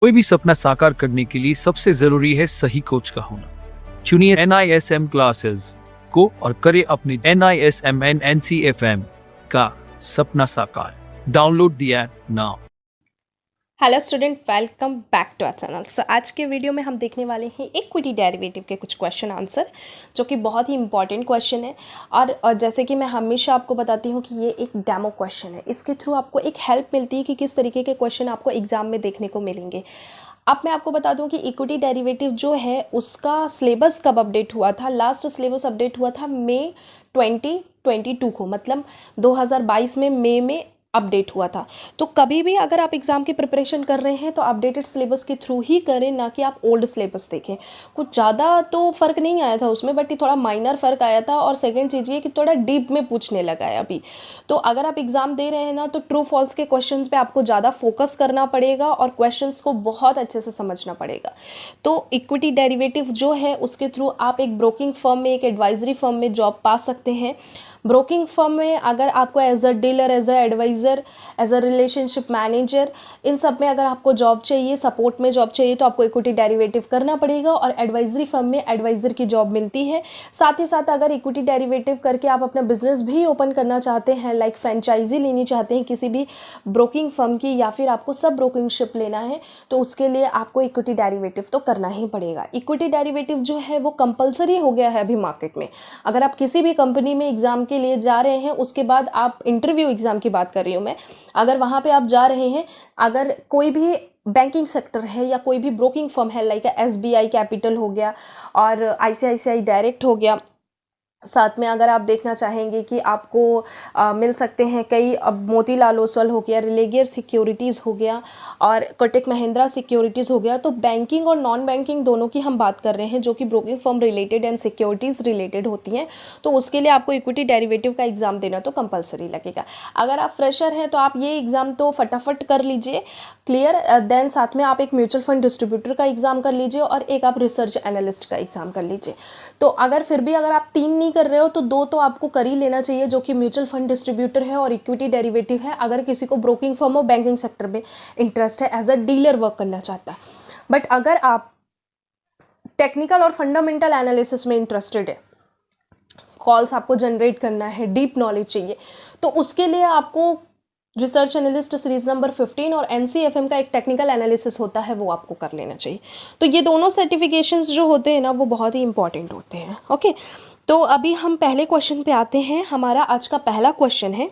कोई भी सपना साकार करने के लिए सबसे जरूरी है सही कोच का होना। चुनिए NISM क्लासेस को और करें अपने NISM NCFM का सपना साकार। Download the app now. Hello student, welcome back to our channel. So आज के वीडियो में हम देखने वाले हैं इक्विटी डेरिवेटिव के कुछ क्वेश्चन आंसर, जो कि बहुत ही इंपॉर्टेंट क्वेश्चन है। और जैसे कि मैं हमेशा आपको बताती हूँ कि ये एक डेमो क्वेश्चन है, इसके थ्रू आपको एक हेल्प मिलती है कि किस तरीके के क्वेश्चन आपको एग्जाम में देखने को मिलेंगे। अब मैं आपको बता दूं कि इक्विटी डेरिवेटिव जो है उसका सिलेबस कब अपडेट हुआ था। लास्ट सिलेबस अपडेट हुआ था मई 2022 को, मतलब 2022 में मई में अपडेट हुआ था। तो कभी भी अगर आप एग्ज़ाम की प्रिपरेशन कर रहे हैं तो अपडेटेड सिलेबस के थ्रू ही करें, ना कि आप ओल्ड सिलेबस देखें। कुछ ज़्यादा तो फ़र्क नहीं आया था उसमें, बट ये थोड़ा माइनर फ़र्क आया था। और सेकंड चीज़ ये कि थोड़ा डीप में पूछने लगा है अभी। तो अगर आप एग्ज़ाम दे रहे हैं ना, तो ट्रू फॉल्स के क्वेश्चंस पे आपको ज़्यादा फोकस करना पड़ेगा और क्वेश्चंस को बहुत अच्छे से समझना पड़ेगा। तो इक्विटी डेरिवेटिव जो है उसके थ्रू आप एक ब्रोकिंग फर्म में, एक एडवाइजरी फर्म में जॉब पा सकते हैं। ब्रोकिंग फर्म में अगर आपको as a dealer, as a adviser, as a relationship manager, इन सब में अगर आपको जॉब चाहिए, सपोर्ट में जॉब चाहिए, तो आपको इक्विटी डेरिवेटिव करना पड़ेगा। और एडवाइजरी फर्म में एडवाइज़र की जॉब मिलती है। साथ ही साथ अगर इक्विटी डेरिवेटिव करके आप अपना बिजनेस भी ओपन करना चाहते हैं, लाइक फ्रेंचाइजी लेनी चाहते हैं किसी भी ब्रोकिंग फर्म की, या फिर आपको सब ब्रोकिंगशिप लेना है, तो उसके लिए आपको इक्विटी डेरिवेटिव तो करना ही पड़ेगा। इक्विटी डेरिवेटिव जो है वो कंपलसरी हो गया है अभी मार्केट में। अगर आप किसी भी कंपनी में एग्जाम के लिए जा रहे हैं, उसके बाद आप इंटरव्यू एग्जाम की बात कर रही हूँ मैं, अगर वहाँ पे आप जा रहे हैं, अगर कोई भी बैंकिंग सेक्टर है या कोई भी ब्रोकिंग फर्म है, लाइक SBI कैपिटल हो गया और ICICI डायरेक्ट हो गया, साथ में अगर आप देखना चाहेंगे कि आपको मिल सकते हैं कई, अब मोतीलाल ओसवाल हो गया, रिलेगियर सिक्योरिटीज़ हो गया और कोटक महिंद्रा सिक्योरिटीज़ हो गया। तो बैंकिंग और नॉन बैंकिंग दोनों की हम बात कर रहे हैं, जो कि broking firm related and securities related होती हैं। तो उसके लिए आपको इक्विटी डेरिवेटिव का एग्ज़ाम देना तो कंपलसरी लगेगा। अगर आप फ्रेशर हैं तो आप ये एग्ज़ाम तो फटाफट कर लीजिए क्लियर। देन साथ में आप एक म्यूचुअल फंड डिस्ट्रीब्यूटर का एग्ज़ाम कर लीजिए और एक आप रिसर्च एनालिस्ट का एग्ज़ाम कर लीजिए। तो अगर फिर भी अगर आप 3 नहीं कर रहे हो तो 2 तो आपको कर ही लेना चाहिए, जो कि म्यूचुअल फंड डिस्ट्रीब्यूटर है और इक्विटी डेरिवेटिव है, अगर किसी को ब्रोकिंग फर्म और बैंकिंग सेक्टर में इंटरेस्ट है, एज अ डीलर वर्क करना चाहता है। बट अगर आप टेक्निकल और फंडामेंटल एनालिसिस में इंटरेस्टेड है, कॉल्स आपको जनरेट करना है, डीप नॉलेज चाहिए, तो उसके लिए आपको रिसर्च एनालिस्ट सीरीज नंबर 15 और NCFM का एक टेक्निकल एनालिसिस होता है, वो आपको कर लेना चाहिए। तो ये दोनों सर्टिफिकेशंस जो होते हैं ना, वो बहुत ही इंपॉर्टेंट होते हैं। ओके, तो अभी हम पहले क्वेश्चन पे आते हैं। हमारा आज का पहला क्वेश्चन है,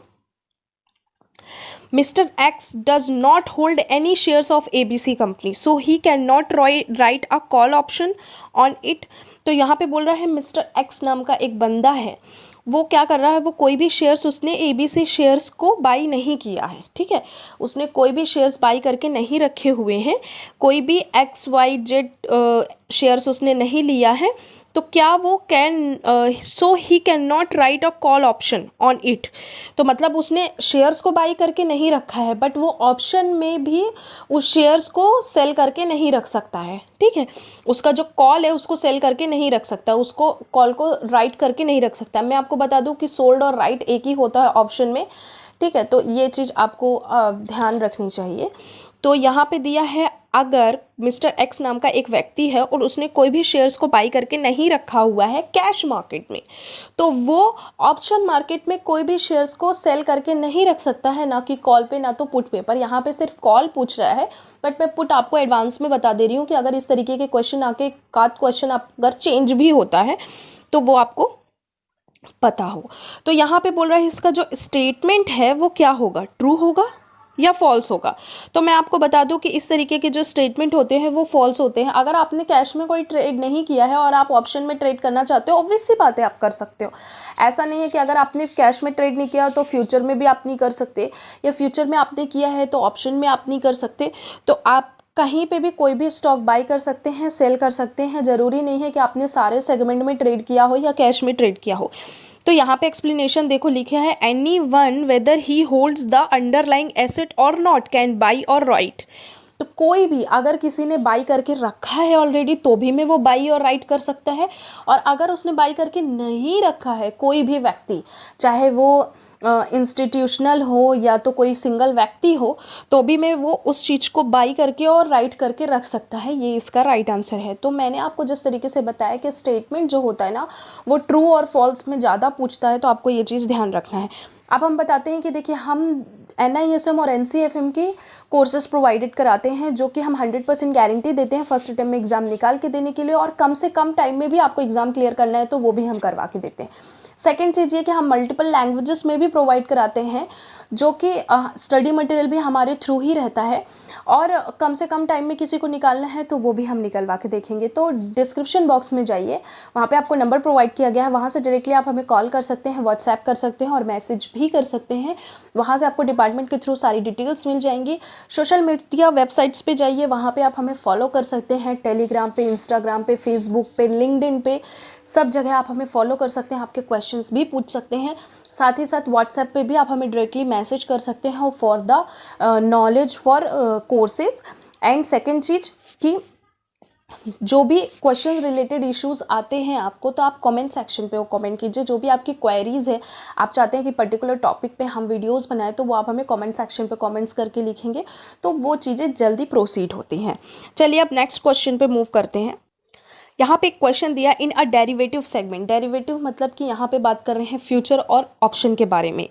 Mr. X does not hold any shares of ABC company, so he cannot write a call option on it। तो यहाँ पे बोल रहा है मिस्टर एक्स नाम का एक बंदा है, वो क्या कर रहा है, वो कोई भी शेयर्स, उसने ABC शेयर्स को बाई नहीं किया है, ठीक है, उसने कोई भी शेयर्स बाई करके नहीं रखे हुए हैं, कोई भी XYZ शेयर्स उसने नहीं लिया है। तो क्या वो so he can not write a call option on it. तो मतलब उसने शेयर्स को बाई करके नहीं रखा है, बट वो ऑप्शन में भी उस शेयर्स को सेल करके नहीं रख सकता है, ठीक है, उसका जो कॉल है उसको सेल करके नहीं रख सकता, उसको कॉल को राइट करके नहीं रख सकता। मैं आपको बता दूं कि सोल्ड और राइट एक ही होता है ऑप्शन में, ठीक है, तो ये चीज़ आपको ध्यान रखनी चाहिए। तो यहाँ पे दिया है, अगर मिस्टर एक्स नाम का एक व्यक्ति है और उसने कोई भी शेयर्स को बाई करके नहीं रखा हुआ है कैश मार्केट में, तो वो ऑप्शन मार्केट में कोई भी शेयर्स को सेल करके नहीं रख सकता है, ना कि कॉल पे ना तो पुट पे। पर यहाँ पे सिर्फ कॉल पूछ रहा है, बट मैं पुट आपको एडवांस में बता दे रही हूँ कि अगर इस तरीके के क्वेश्चन आके क्वेश्चन अगर चेंज भी होता है तो वो आपको पता हो। तो यहाँ पे बोल रहा है इसका जो स्टेटमेंट है वो क्या होगा, ट्रू होगा या फॉल्स होगा। तो मैं आपको बता दूं कि इस तरीके के जो स्टेटमेंट होते हैं वो फॉल्स होते हैं। अगर आपने कैश में कोई ट्रेड नहीं किया है और आप ऑप्शन में ट्रेड करना चाहते हो, ऑब्वियस सी बात है आप कर सकते हो। ऐसा नहीं है कि अगर आपने कैश में ट्रेड नहीं किया तो फ्यूचर में भी आप नहीं कर सकते, या फ्यूचर में आपने किया है तो ऑप्शन में आप नहीं कर सकते। तो आप कहीं पे भी कोई भी स्टॉक बाई कर सकते हैं, सेल कर सकते हैं। ज़रूरी नहीं है कि आपने सारे सेगमेंट में ट्रेड किया हो या कैश में ट्रेड किया हो। तो यहाँ पे एक्सप्लेनेशन देखो लिखा है, any one whether he holds the underlying asset और नॉट कैन बाई और राइट। तो कोई भी अगर किसी ने बाई करके रखा है ऑलरेडी तो भी में वो बाई और राइट कर सकता है, और अगर उसने बाई करके नहीं रखा है कोई भी व्यक्ति, चाहे वो इंस्टीट्यूशनल हो या तो कोई सिंगल व्यक्ति हो, तो भी मैं वो उस चीज़ को बाई करके और राइट करके रख सकता है। ये इसका राइट आंसर है। तो मैंने आपको जिस तरीके से बताया कि स्टेटमेंट जो होता है ना वो ट्रू और फॉल्स में ज़्यादा पूछता है, तो आपको ये चीज़ ध्यान रखना है। अब हम बताते हैं कि देखिए हम NISM और NCFM की कोर्सेज प्रोवाइडेड कराते हैं, जो कि हम 100% गारंटी देते हैं फर्स्ट अटेम्प्ट में एग्जाम निकाल के देने के लिए, और कम से कम टाइम में भी आपको एग्जाम क्लियर करना है तो वो भी हम करवा के देते हैं। सेकेंड चीज़ ये कि हम मल्टीपल लैंग्वेजेस में भी प्रोवाइड कराते हैं, जो कि स्टडी मटेरियल भी हमारे थ्रू ही रहता है, और कम से कम टाइम में किसी को निकालना है तो वो भी हम निकलवा के देखेंगे। तो डिस्क्रिप्शन बॉक्स में जाइए, वहाँ पे आपको नंबर प्रोवाइड किया गया है, वहाँ से डायरेक्टली आप हमें कॉल कर सकते हैं, व्हाट्सएप कर सकते हैं और मैसेज भी कर सकते हैं। वहाँ से आपको डिपार्टमेंट के थ्रू सारी डिटेल्स मिल जाएंगी। सोशल मीडिया वेबसाइट्स पे जाइए, वहाँ पे आप हमें फॉलो कर सकते हैं, टेलीग्राम पे, इंस्टाग्राम पे, फेसबुक पे, लिंक्डइन पे, सब जगह आप हमें फॉलो कर सकते हैं, आपके क्वेश्चंस भी पूछ सकते हैं। साथ ही साथ व्हाट्सएप पे भी आप हमें डायरेक्टली मैसेज कर सकते हैं for the knowledge for courses. And second चीज़ कि जो भी क्वेश्चन रिलेटेड इश्यूज आते हैं आपको, तो आप कमेंट सेक्शन पे वो कमेंट कीजिए। जो भी आपकी क्वेरीज है, आप चाहते हैं कि पर्टिकुलर टॉपिक पे हम वीडियोस बनाएं, तो वो आप हमें कमेंट सेक्शन पे कमेंट्स करके लिखेंगे, तो वो चीज़ें जल्दी प्रोसीड होती हैं। चलिए अब नेक्स्ट क्वेश्चन पे मूव करते हैं। यहाँ पे एक क्वेश्चन दिया इन अ डेरिवेटिव सेगमेंट। डेरिवेटिव मतलब कि यहाँ पे बात कर रहे हैं फ्यूचर और ऑप्शन के बारे में।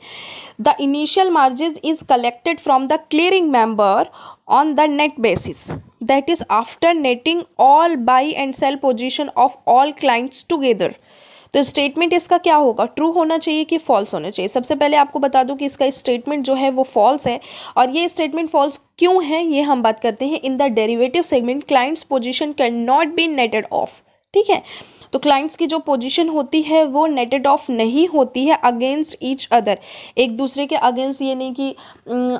The initial margin is collected from the clearing member on the net basis, that is after netting all buy and sell position of all clients together. तो स्टेटमेंट इसका क्या होगा, ट्रू होना चाहिए कि फॉल्स होना चाहिए। सबसे पहले आपको बता दूं कि इसका स्टेटमेंट जो है वो फॉल्स है, और ये स्टेटमेंट फॉल्स क्यों है ये हम बात करते हैं। In the derivative segment clients position can not be netted off. ठीक है, तो क्लाइंट्स की जो पोजीशन होती है वो नेटेड ऑफ नहीं होती है अगेंस्ट ईच अदर, एक दूसरे के अगेंस्ट। ये नहीं कि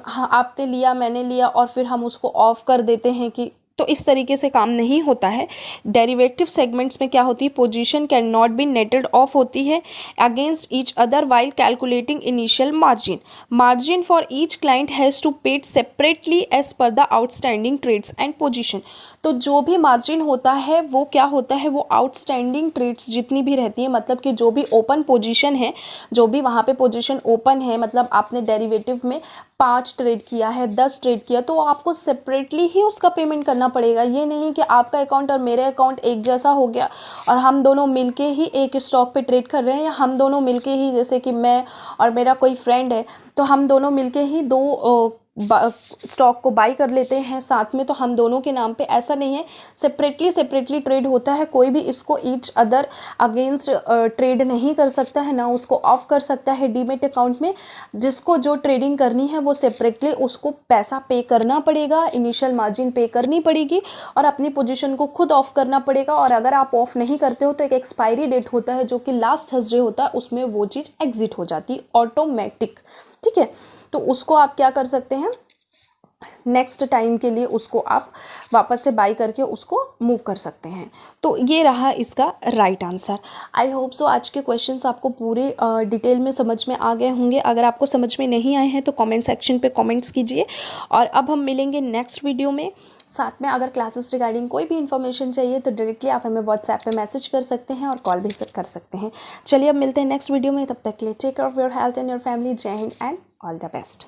आपने लिया मैंने लिया और फिर हम उसको ऑफ कर देते हैं, कि तो इस तरीके से काम नहीं होता है। डेरिवेटिव सेगमेंट्स में क्या होती है, position can not be netted off होती है against each other while calculating initial margin. Margin for each client has to paid separately as per the outstanding trades and position. तो जो भी मार्जिन होता है वो क्या होता है, वो आउटस्टैंडिंग ट्रेड्स जितनी भी रहती है, मतलब कि जो भी ओपन पोजीशन है, जो भी वहाँ पे पोजीशन ओपन है, मतलब आपने डेरिवेटिव में 5 ट्रेड किया है, 10 ट्रेड किया, तो आपको सेपरेटली ही उसका पेमेंट करना पड़ेगा। ये नहीं कि आपका अकाउंट और मेरे अकाउंट एक जैसा हो गया और हम दोनों मिलके ही एक स्टॉक पे ट्रेड कर रहे हैं, या हम दोनों मिलके ही, जैसे कि मैं और मेरा कोई फ्रेंड है, तो हम दोनों मिलके ही दो स्टॉक को बाई कर लेते हैं साथ में, तो हम दोनों के नाम पे। ऐसा नहीं है, सेपरेटली ट्रेड होता है। कोई भी इसको ईच अदर अगेंस्ट ट्रेड नहीं कर सकता है, ना उसको ऑफ कर सकता है डीमेट अकाउंट में। जिसको जो ट्रेडिंग करनी है वो सेपरेटली उसको पैसा पे करना पड़ेगा, इनिशियल मार्जिन पे करनी पड़ेगी और अपनी पोजीशन को खुद ऑफ करना पड़ेगा। और अगर आप ऑफ नहीं करते हो तो एक एक्सपायरी डेट होता है जो कि लास्ट थर्सडे होता है, उसमें वो चीज़ एग्जिट हो जाती है ऑटोमेटिक। ठीक है, तो उसको आप क्या कर सकते हैं, नेक्स्ट टाइम के लिए उसको आप वापस से बाई करके उसको मूव कर सकते हैं। तो ये रहा इसका right answer. I hope so आज के क्वेश्चंस आपको पूरे डिटेल में समझ में आ गए होंगे। अगर आपको समझ में नहीं आए हैं तो कमेंट सेक्शन पे कमेंट्स कीजिए, और अब हम मिलेंगे नेक्स्ट वीडियो में। साथ में अगर क्लासेस रिगार्डिंग कोई भी इन्फॉर्मेशन चाहिए तो डायरेक्टली आप हमें व्हाट्सएप पे मैसेज कर सकते हैं और कॉल भी कर सकते हैं। चलिए अब मिलते हैं नेक्स्ट वीडियो में, तब तक के लिए take care of your health and your family. Jai Hind and all the best.